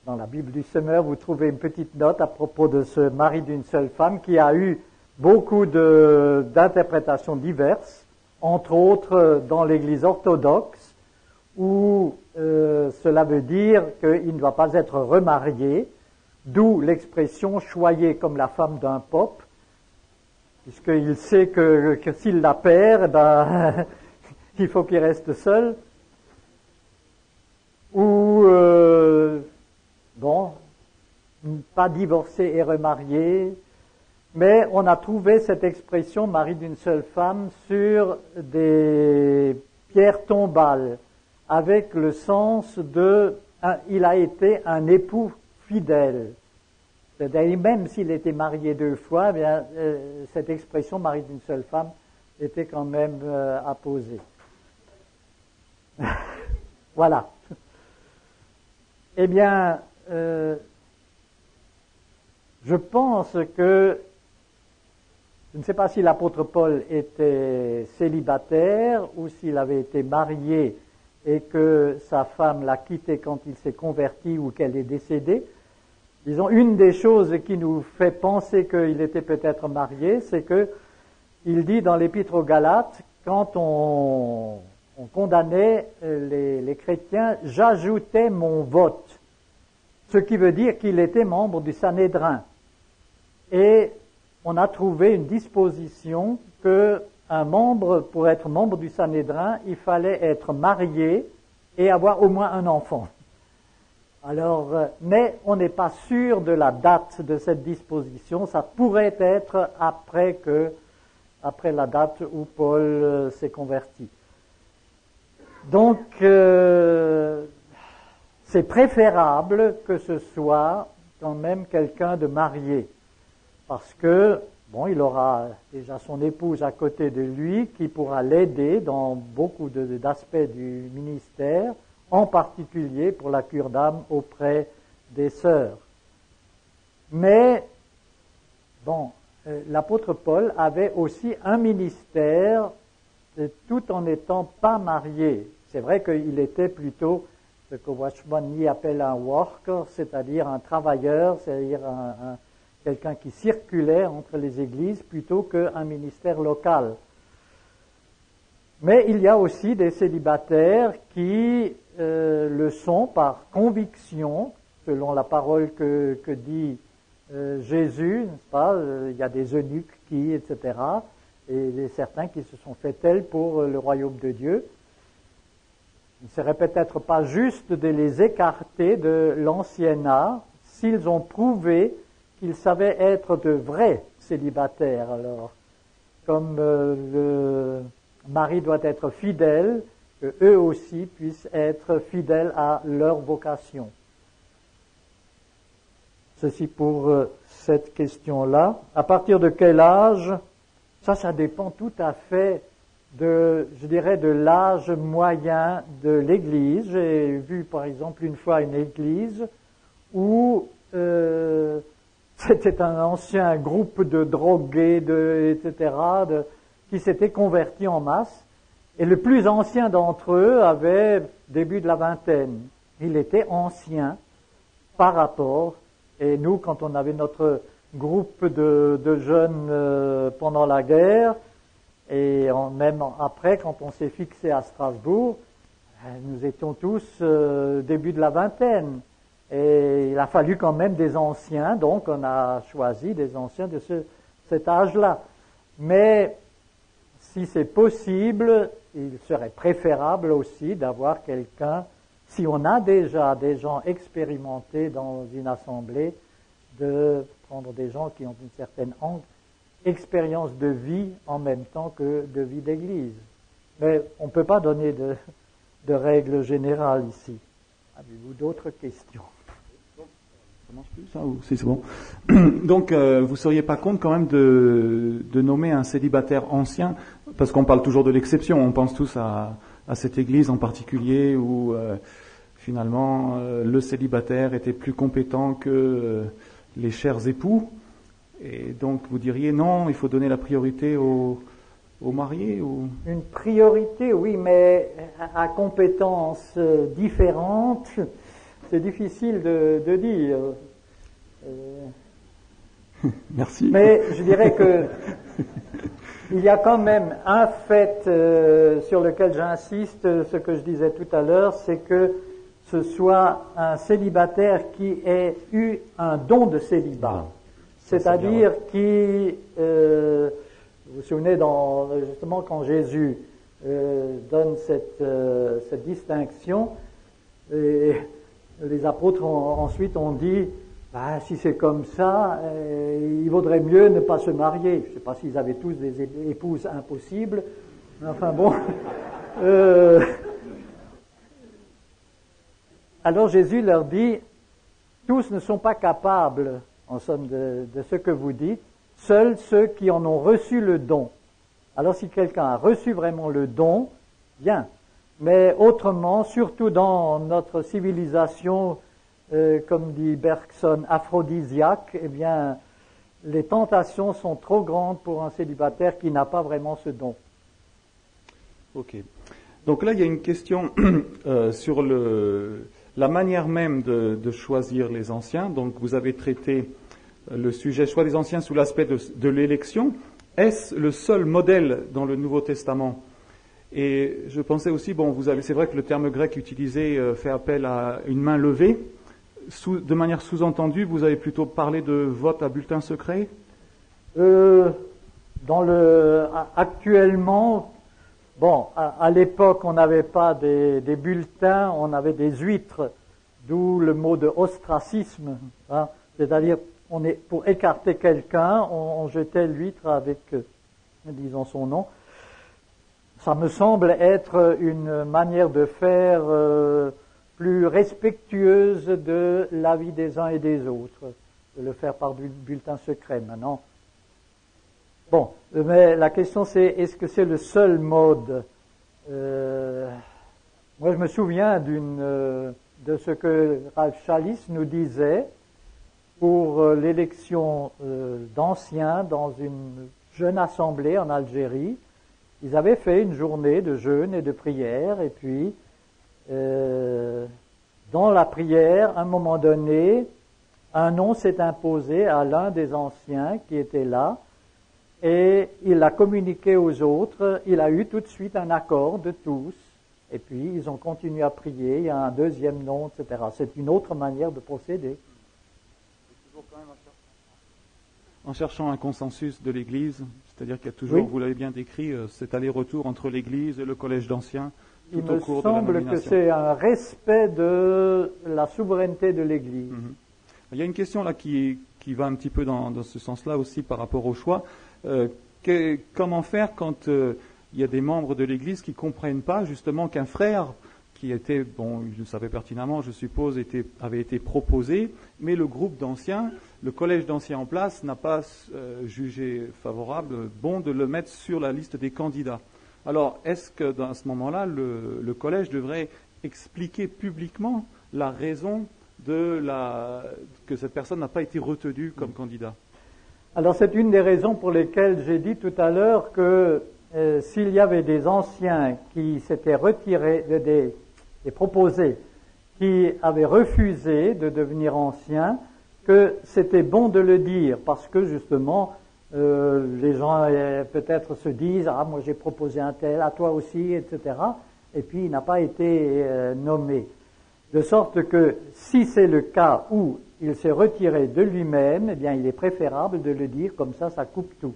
dans la Bible du Semeur, vous trouvez une petite note à propos de ce mari d'une seule femme qui a eu beaucoup d'interprétations diverses, entre autres dans l'Église orthodoxe, où cela veut dire qu'il ne doit pas être remarié, d'où l'expression « choyé comme la femme d'un pope », puisqu'il sait que s'il la perd, eh ben, il faut qu'il reste seul. Ou, pas divorcé et remarié, mais on a trouvé cette expression mari d'une seule femme sur des pierres tombales, avec le sens de il a été un époux fidèle. C'est-à-dire, même s'il était marié 2 fois, eh bien, cette expression mari d'une seule femme était quand même apposée. Voilà. Eh bien, je pense que, je ne sais pas si l'apôtre Paul était célibataire ou s'il avait été marié et que sa femme l'a quitté quand il s'est converti ou qu'elle est décédée. Disons, une des choses qui nous fait penser qu'il était peut-être marié, c'est que il dit dans l'Épître aux Galates, quand on condamnait les chrétiens, j'ajoutais mon vote, ce qui veut dire qu'il était membre du Sanhédrin. Et on a trouvé une disposition que pour être membre du Sanhédrin, il fallait être marié et avoir au moins un enfant. Alors, mais on n'est pas sûr de la date de cette disposition, ça pourrait être après la date où Paul s'est converti. Donc, c'est préférable que ce soit quand même quelqu'un de marié, parce que, il aura déjà son épouse à côté de lui qui pourra l'aider dans beaucoup d'aspects du ministère, en particulier pour la cure d'âme auprès des sœurs. Mais, l'apôtre Paul avait aussi un ministère tout en n'étant pas marié. C'est vrai qu'il était plutôt ce que Watchman Nee appelle un worker, c'est-à-dire un travailleur, c'est-à-dire quelqu'un qui circulait entre les églises plutôt qu'un ministère local. Mais il y a aussi des célibataires qui le sont par conviction, selon la parole que dit Jésus, n'est-ce pas? Il y a des eunuques qui, etc., et certains qui se sont fait tels pour le royaume de Dieu. Il ne serait peut-être pas juste de les écarter de l'anciennat s'ils ont prouvé qu'ils savaient être de vrais célibataires. Alors, comme le mari doit être fidèle, qu'eux aussi puissent être fidèles à leur vocation. Ceci pour cette question-là. À partir de quel âge? Ça dépend tout à fait de l'âge moyen de l'Église. J'ai vu par exemple une fois une église où c'était un ancien groupe de drogués, etc., qui s'étaient convertis en masse. Et le plus ancien d'entre eux avait début de la vingtaine. Il était ancien par rapport. Et nous, quand on avait notre groupe de jeunes pendant la guerre, et même après, quand on s'est fixé à Strasbourg, nous étions tous début de la vingtaine. Et il a fallu quand même des anciens, donc on a choisi des anciens de cet âge-là. Mais si c'est possible, il serait préférable aussi d'avoir quelqu'un, si on a déjà des gens expérimentés dans une assemblée, de prendre des gens qui ont une certaine expérience de vie en même temps que de vie d'église. Mais on ne peut pas donner de règles générales ici. Avez-vous d'autres questions? Ça marche plus, ça, ou c'est bon? Donc, vous ne seriez pas contre quand même de nommer un célibataire ancien, parce qu'on parle toujours de l'exception, on pense tous à cette église en particulier où finalement le célibataire était plus compétent que les chers époux, et donc vous diriez non, il faut donner la priorité aux mariés ou... Une priorité, oui, mais à compétences différentes, c'est difficile de dire. Merci. Mais je dirais que il y a quand même un fait sur lequel j'insiste, ce que je disais tout à l'heure, c'est que ce soit un célibataire qui ait eu un don de célibat. C'est-à-dire qui, vous vous souvenez, justement quand Jésus donne cette distinction, et les apôtres ensuite ont dit, si c'est comme ça, il vaudrait mieux ne pas se marier. Je ne sais pas s'ils avaient tous des épouses impossibles, mais enfin bon. Alors Jésus leur dit, tous ne sont pas capables, en somme, de ce que vous dites, seuls ceux qui en ont reçu le don. Alors si quelqu'un a reçu vraiment le don, bien. Mais autrement, surtout dans notre civilisation, comme dit Bergson, aphrodisiaque, eh bien, les tentations sont trop grandes pour un célibataire qui n'a pas vraiment ce don. Ok. Donc là, il y a une question sur la manière même de choisir les anciens. Donc vous avez traité le sujet choix des anciens sous l'aspect de l'élection. Est-ce le seul modèle dans le Nouveau Testament? Et je pensais aussi, c'est vrai que le terme grec utilisé fait appel à une main levée. De manière sous-entendue, vous avez plutôt parlé de vote à bulletin secret? Actuellement, à l'époque, on n'avait pas des bulletins, on avait des huîtres, d'où le mot de ostracisme, hein, c'est-à-dire pour écarter quelqu'un, on jetait l'huître avec, disons son nom. Ça me semble être une manière de faire plus respectueuse de l'avis des uns et des autres, de le faire par bulletin secret maintenant. Mais la question c'est, est-ce que c'est le seul mode? Moi je me souviens de ce que Rav Chalice nous disait pour l'élection d'anciens dans une jeune assemblée en Algérie. Ils avaient fait une journée de jeûne et de prière, et puis dans la prière, à un moment donné, un nom s'est imposé à l'un des anciens qui était là, et il l'a communiqué aux autres. Il a eu tout de suite un accord de tous. Et puis, ils ont continué à prier. Il y a un deuxième nom, etc. C'est une autre manière de procéder. En cherchant un consensus de l'Église, c'est-à-dire qu'il y a toujours, Oui. vous l'avez bien décrit, cet aller-retour entre l'Église et le collège d'anciens tout Il au me cours de la semble que nomination. c'est un respect de la souveraineté de l'Église. Mhm. Il y a une question là qui va un petit peu dans ce sens-là aussi par rapport au choix. Comment faire quand il y a des membres de l'Église qui ne comprennent pas justement qu'un frère qui était, bon, il le savait pertinemment, je suppose, avait été proposé, mais le groupe d'anciens, le collège d'anciens en place n'a pas jugé favorable, bon, de le mettre sur la liste des candidats. Alors, est-ce que dans ce moment-là, le collège devrait expliquer publiquement la raison que cette personne n'a pas été retenue comme candidat? Alors c'est une des raisons pour lesquelles j'ai dit tout à l'heure que s'il y avait des anciens qui s'étaient retirés, des proposés, qui avaient refusé de devenir anciens, que c'était bon de le dire, parce que justement, les gens peut-être se disent « Ah, moi j'ai proposé un tel, à toi aussi, etc. » Et puis il n'a pas été nommé. De sorte que si c'est le cas où il s'est retiré de lui-même, eh bien il est préférable de le dire, comme ça coupe tout.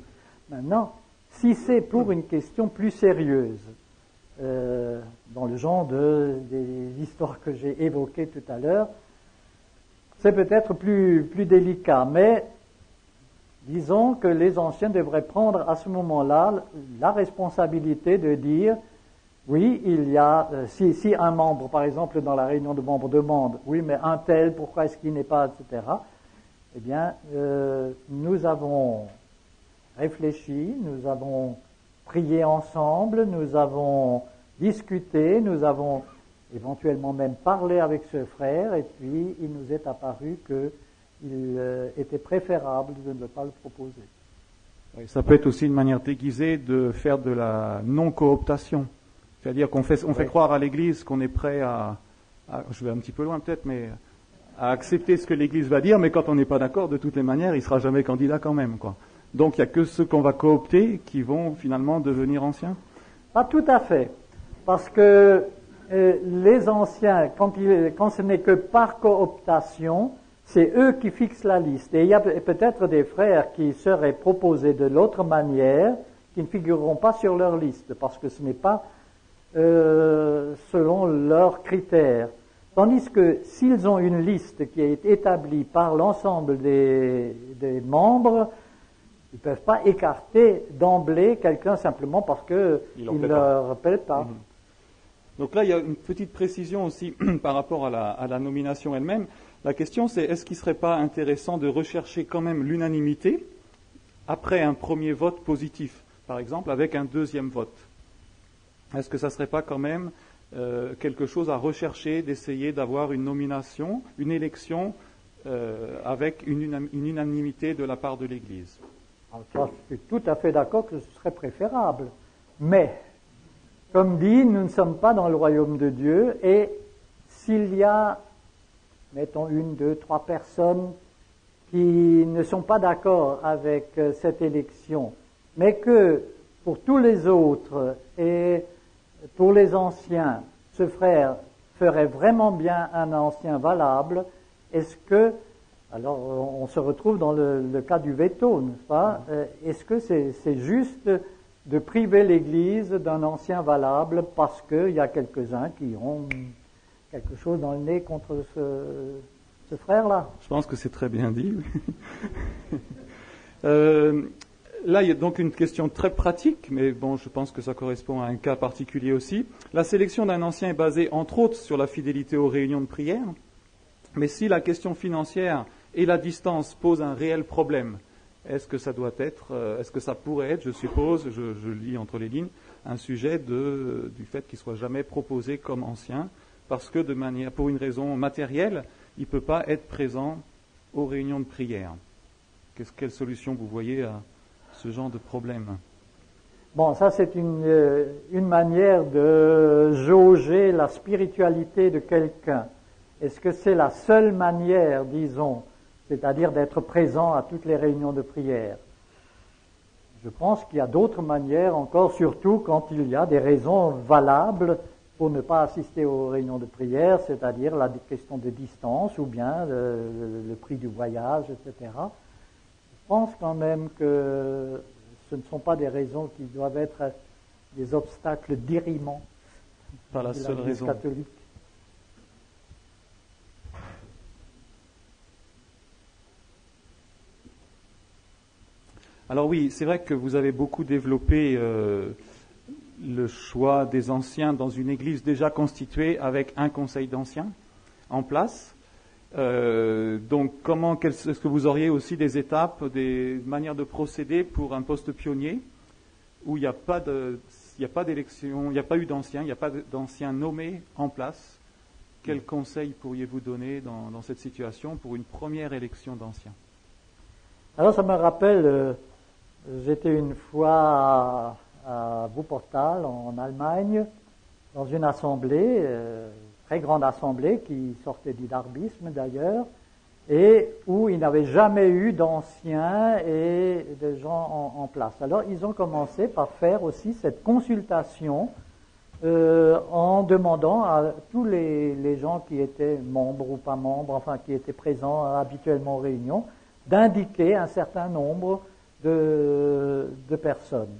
Maintenant, si c'est pour une question plus sérieuse, dans le genre des histoires que j'ai évoquées tout à l'heure, c'est peut-être plus délicat, mais disons que les anciens devraient prendre à ce moment-là la responsabilité de dire oui, il y a, si un membre, par exemple, dans la réunion de membres demande, oui, mais un tel, pourquoi est-ce qu'il n'est pas, etc., eh bien, nous avons réfléchi, nous avons prié ensemble, nous avons discuté, nous avons éventuellement même parlé avec ce frère, et puis il nous est apparu qu'il était préférable de ne pas le proposer. Oui, ça peut être aussi une manière déguisée de faire de la non-cooptation. C'est-à-dire qu'on fait croire à l'Église qu'on est prêt je vais un petit peu loin peut-être, mais à accepter ce que l'Église va dire, mais quand on n'est pas d'accord, de toutes les manières, il ne sera jamais candidat quand même, quoi. Donc il n'y a que ceux qu'on va coopter qui vont finalement devenir anciens? Pas tout à fait, parce que les anciens, quand ce n'est que par cooptation, c'est eux qui fixent la liste. Et il y a peut-être des frères qui seraient proposés de l'autre manière, qui ne figureront pas sur leur liste, parce que ce n'est pas selon leurs critères. Tandis que s'ils ont une liste qui est établie par l'ensemble des membres, ils ne peuvent pas écarter d'emblée quelqu'un simplement parce qu'il ne leur plaît pas. Donc là, il y a une petite précision aussi par rapport à la nomination elle-même. La question, c'est est-ce qu'il ne serait pas intéressant de rechercher quand même l'unanimité après un premier vote positif, par exemple, avec un deuxième vote? Est-ce que ça ne serait pas quand même quelque chose à rechercher, d'essayer d'avoir une nomination, une élection avec une unanimité de la part de l'Église? Alors, je suis tout à fait d'accord que ce serait préférable. Mais, comme dit, nous ne sommes pas dans le royaume de Dieu, et s'il y a, mettons, 1, 2, 3 personnes qui ne sont pas d'accord avec cette élection, mais que pour tous les autres et pour les anciens, ce frère ferait vraiment bien un ancien valable, est-ce que, alors on se retrouve dans le cas du veto, n'est-ce pas? Est-ce que c'est juste de priver l'Église d'un ancien valable parce qu'il y a quelques-uns qui ont quelque chose dans le nez contre ce frère-là? Je pense que c'est très bien dit. Là, il y a donc une question très pratique, mais bon, je pense que ça correspond à un cas particulier aussi. La sélection d'un ancien est basée, entre autres, sur la fidélité aux réunions de prière. Mais si la question financière et la distance posent un réel problème, est-ce que ça doit être, est-ce que ça pourrait être, je suppose, je lis entre les lignes, un sujet du fait qu'il ne soit jamais proposé comme ancien, parce que pour une raison matérielle, il ne peut pas être présent aux réunions de prière. Quelle solution vous voyez à ce genre de problème? Bon, ça c'est une manière de jauger la spiritualité de quelqu'un. Est-ce que c'est la seule manière, disons, c'est-à-dire d'être présent à toutes les réunions de prière? je pense qu'il y a d'autres manières encore, surtout quand il y a des raisons valables pour ne pas assister aux réunions de prière, c'est-à-dire la question de distance ou bien le prix du voyage, etc. Je pense quand même que ce ne sont pas des raisons qui doivent être des obstacles dirimants Pas la de seule l'Église raison. catholique. Alors oui, c'est vrai que vous avez beaucoup développé le choix des anciens dans une église déjà constituée avec un conseil d'anciens en place. Donc, est-ce que vous auriez aussi des étapes, des manières de procéder pour un poste pionnier où il n'y a pas d'élection, il n'y a pas eu d'anciens, il n'y a pas d'anciens nommés en place? Quel conseil pourriez-vous donner dans cette situation pour une première élection d'anciens? Alors ça me rappelle, j'étais une fois à Wuppertal en Allemagne dans une assemblée, très grande assemblée qui sortait du darbisme d'ailleurs, et où il n'avait jamais eu d'anciens et de gens en place. Alors ils ont commencé par faire aussi cette consultation en demandant à tous les gens qui étaient membres ou pas membres, enfin qui étaient présents habituellement aux réunions, d'indiquer un certain nombre de personnes.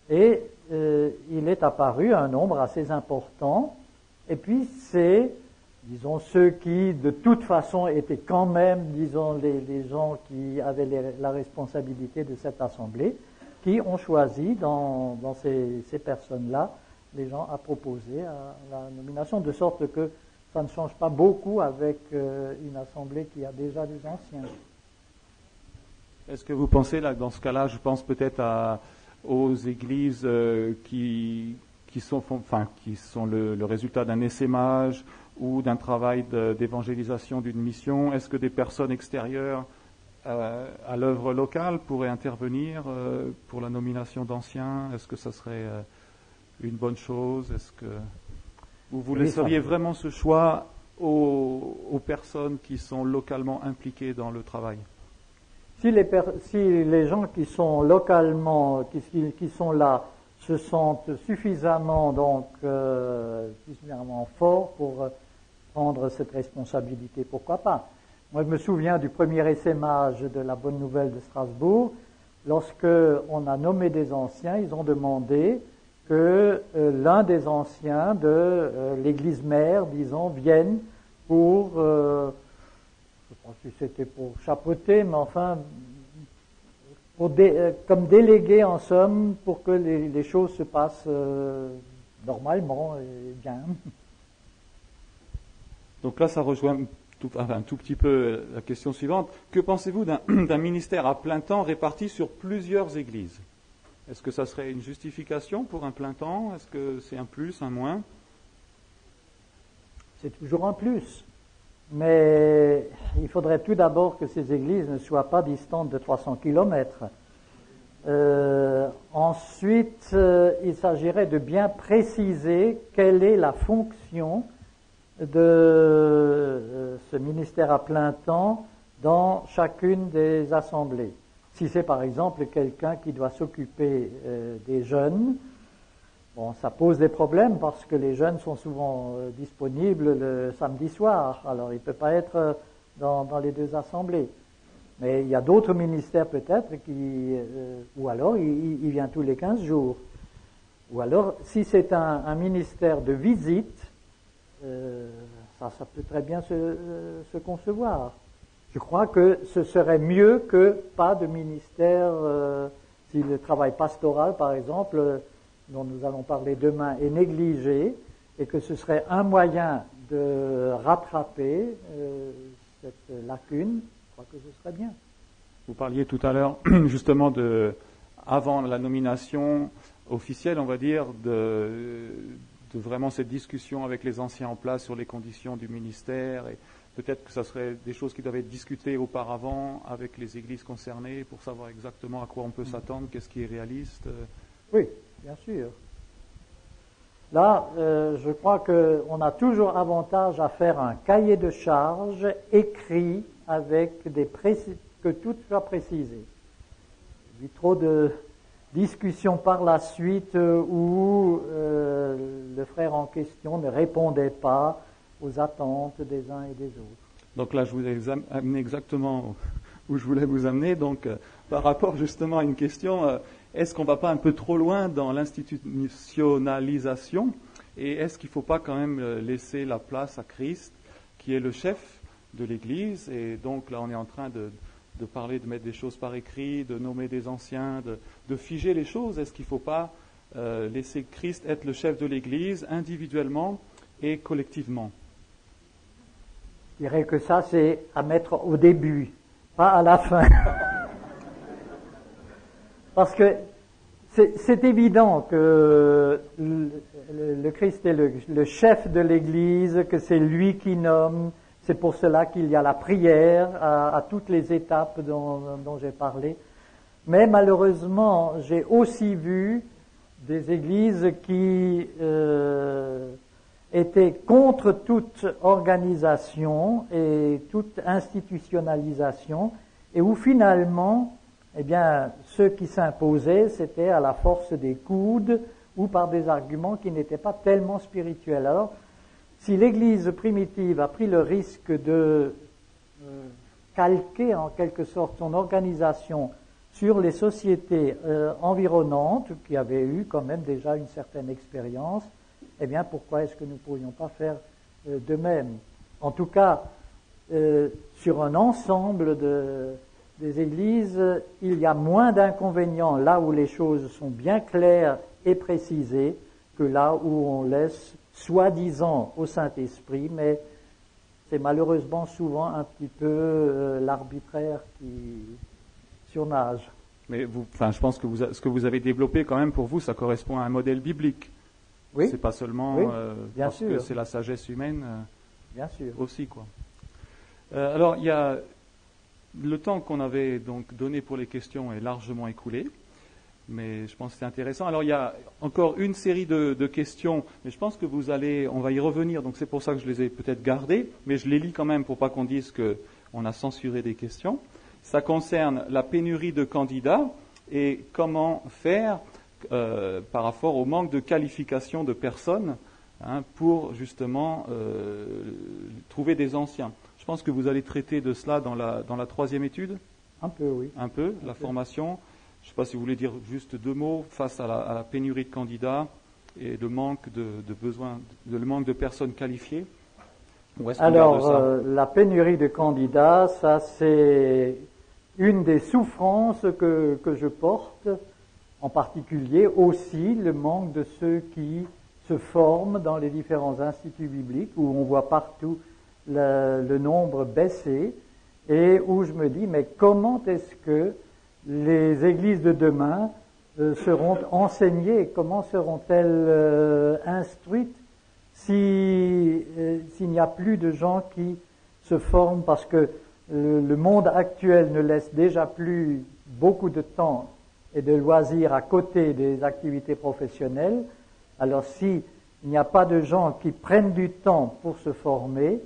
Et il est apparu un nombre assez important, et puis c'est, disons, ceux qui de toute façon étaient quand même, disons, les gens qui avaient la responsabilité de cette assemblée, qui ont choisi dans ces personnes-là les gens à proposer à la nomination, de sorte que ça ne change pas beaucoup avec une assemblée qui a déjà des anciens. Est-ce que vous pensez, là, dans ce cas-là, je pense peut-être aux églises qui sont le résultat d'un essaimage ou d'un travail d'évangélisation d'une mission? Est-ce que des personnes extérieures à l'œuvre locale pourraient intervenir pour la nomination d'anciens? Est-ce que ça serait une bonne chose? Est-ce que vous laisseriez vraiment ce choix aux personnes qui sont localement impliquées dans le travail? Si les gens qui sont localement, qui sont là, se sentent suffisamment forts pour prendre cette responsabilité, pourquoi pas? Moi, je me souviens du premier essaimage de la Bonne Nouvelle de Strasbourg. Lorsque on a nommé des anciens, ils ont demandé que l'un des anciens de l'église mère, disons, vienne pour je pense que c'était pour chapeauter, mais enfin, comme délégué en somme, pour que les choses se passent normalement et bien. Donc là, ça rejoint un tout petit peu la question suivante. Que pensez-vous d'un ministère à plein temps réparti sur plusieurs églises? Est-ce que ça serait une justification pour un plein temps? Est-ce que c'est un plus, un moins? C'est toujours un plus. Mais il faudrait tout d'abord que ces églises ne soient pas distantes de 300 kilomètres. Ensuite, il s'agirait de bien préciser quelle est la fonction de ce ministère à plein temps dans chacune des assemblées. Si c'est par exemple quelqu'un qui doit s'occuper des jeunes, bon, ça pose des problèmes parce que les jeunes sont souvent disponibles le samedi soir, alors il ne peut pas être dans les deux assemblées. Mais il y a d'autres ministères peut-être ou alors il vient tous les 15 jours. Ou alors, si c'est un ministère de visite, ça peut très bien se concevoir. Je crois que ce serait mieux que pas de ministère, si le travail pastoral, par exemple, dont nous allons parler demain, est négligé, et que ce serait un moyen de rattraper cette lacune, je crois que ce serait bien. Vous parliez tout à l'heure, justement, avant la nomination officielle, on va dire, de vraiment cette discussion avec les anciens en place sur les conditions du ministère, et peut-être que ça serait des choses qui doivent être discutées auparavant avec les églises concernées pour savoir exactement à quoi on peut s'attendre, qu'est-ce qui est réaliste. Oui, bien sûr. Là, je crois qu'on a toujours avantage à faire un cahier de charges écrit avec que tout soit précisé. Il y a trop de discussion par la suite où le frère en question ne répondait pas aux attentes des uns et des autres. Donc là, je vous ai amené exactement où je voulais vous amener. Donc, par rapport justement à une question, est-ce qu'on ne va pas un peu trop loin dans l'institutionnalisation et est-ce qu'il ne faut pas quand même laisser la place à Christ, qui est le chef de l'Église? Et donc là, on est en train de parler, de mettre des choses par écrit, de nommer des anciens, de figer les choses. Est-ce qu'il ne faut pas laisser Christ être le chef de l'Église individuellement et collectivement? Je dirais que ça, c'est à mettre au début, pas à la fin. Parce que c'est évident que le Christ est le chef de l'Église, que c'est lui qui nomme. C'est pour cela qu'il y a la prière à toutes les étapes dont j'ai parlé. Mais malheureusement, j'ai aussi vu des églises qui étaient contre toute organisation et toute institutionnalisation, et où finalement, eh bien, ceux qui s'imposaient, c'était à la force des coudes ou par des arguments qui n'étaient pas tellement spirituels. Alors, si l'Église primitive a pris le risque de calquer en quelque sorte son organisation sur les sociétés environnantes, qui avaient eu quand même déjà une certaine expérience, eh bien pourquoi est-ce que nous ne pourrions pas faire de même? En tout cas, sur un ensemble des églises, il y a moins d'inconvénients là où les choses sont bien claires et précisées que là où on laisse soi-disant au Saint-Esprit, mais c'est malheureusement souvent un petit peu l'arbitraire qui surnage. Mais je pense que ce que vous avez développé quand même pour vous, ça correspond à un modèle biblique. Oui. C'est pas seulement Oui, bien parce sûr. que c'est la sagesse humaine bien sûr. aussi, quoi. Alors, il y a le temps qu'on avait donc donné pour les questions est largement écoulé, mais je pense que c'est intéressant. Alors, il y a encore une série de questions, mais je pense que on va y revenir, donc c'est pour ça que je les ai peut-être gardées, mais je les lis quand même pour pas qu'on dise qu'on a censuré des questions. Ça concerne la pénurie de candidats et comment faire par rapport au manque de qualification de personnes pour justement trouver des anciens. Je pense que vous allez traiter de cela dans la troisième étude. Un peu, oui. Un peu, la formation. Je ne sais pas si vous voulez dire juste deux mots face à la pénurie de candidats et le manque le manque de personnes qualifiées. Alors, la pénurie de candidats, ça c'est une des souffrances que je porte, en particulier aussi le manque de ceux qui se forment dans les différents instituts bibliques, où on voit partout le nombre baisser, et où je me dis, mais comment est-ce que les églises de demain seront enseignées, comment seront-elles instruites s'il n'y a plus de gens qui se forment, parce que le monde actuel ne laisse déjà plus beaucoup de temps et de loisirs à côté des activités professionnelles. Alors s'il n'y a pas de gens qui prennent du temps pour se former,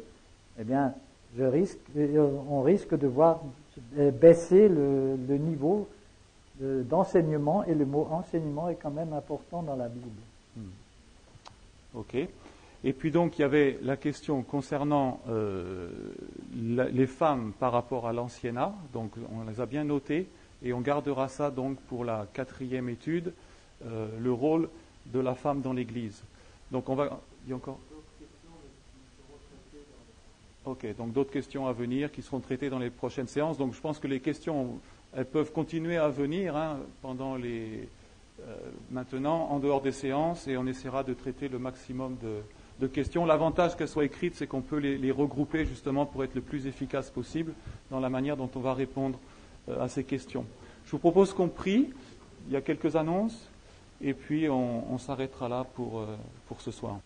eh bien on risque de voir baisser le niveau d'enseignement, et le mot enseignement est quand même important dans la Bible. Ok. Et puis donc il y avait la question concernant les femmes par rapport à l'anciennat, donc on les a bien notées et on gardera ça donc pour la quatrième étude, le rôle de la femme dans l'Église. Donc il y a encore. Ok, donc d'autres questions à venir qui seront traitées dans les prochaines séances. Donc je pense que les questions, elles peuvent continuer à venir pendant maintenant en dehors des séances, et on essaiera de traiter le maximum de questions. L'avantage qu'elles soient écrites, c'est qu'on peut les regrouper justement pour être le plus efficace possible dans la manière dont on va répondre à ces questions. Je vous propose qu'on prie. Il y a quelques annonces et puis on s'arrêtera là pour ce soir.